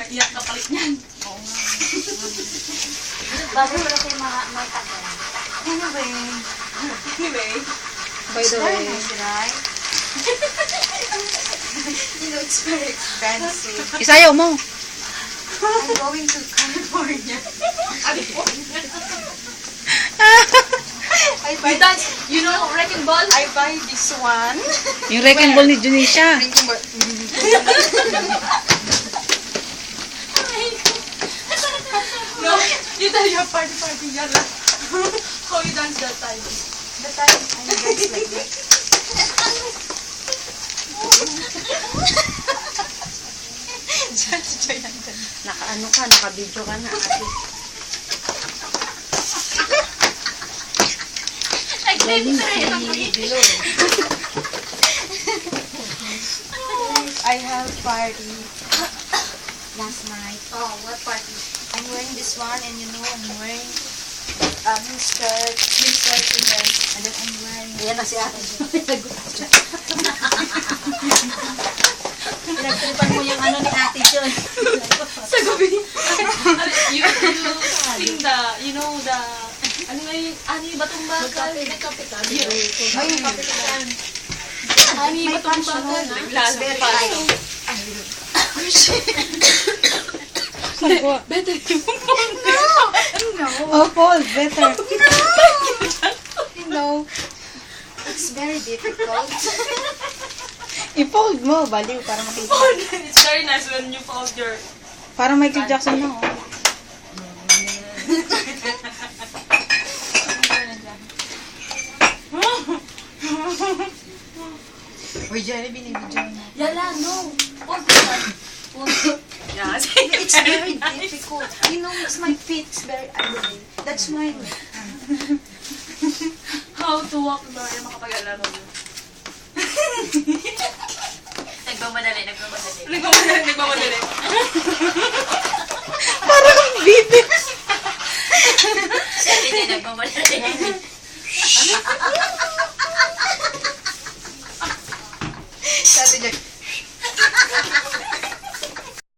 naiyak na palit niyan. Oo nga. Bago wala kayo matagal. Anyway. By the way. Right? You know, it's very expensive. Isayaw mo. I'm going to California. I buy You dance, you know, wrecking ball? I buy this one. Yung wrecking ball ni Junisha. No, you tell your party, yala. How you dance that time? The time I dance like this. Naka-ano ka, naka-video ka na. Ate. I have party last night. Oh, what party? I'm wearing this one, and you know, I'm wearing skirt, and then I'm wearing. Ayan na si ate. Pinagtripan mo yung ano ni ate John. Sa gabi. You sing the, you know, the, ano nga yung, ani batong bakal? Nagkapitan. Ay, yung kapitan. Ani batong bakal. Last paso. Better yung No, Oh, Paul, better. no. It's very difficult. I-fold mo, baliw, para makita. It's very nice when you fold your... Para Michael Jackson na, oh. Uy, Jenny, binibidyo mo. Yala, no. Fold. Yeah, It's very difficult. You know, it's my feet. It's very ugly. That's mine. How to walk ba yung makapag-alaro mo? Nagmamadali. Nagmamadali.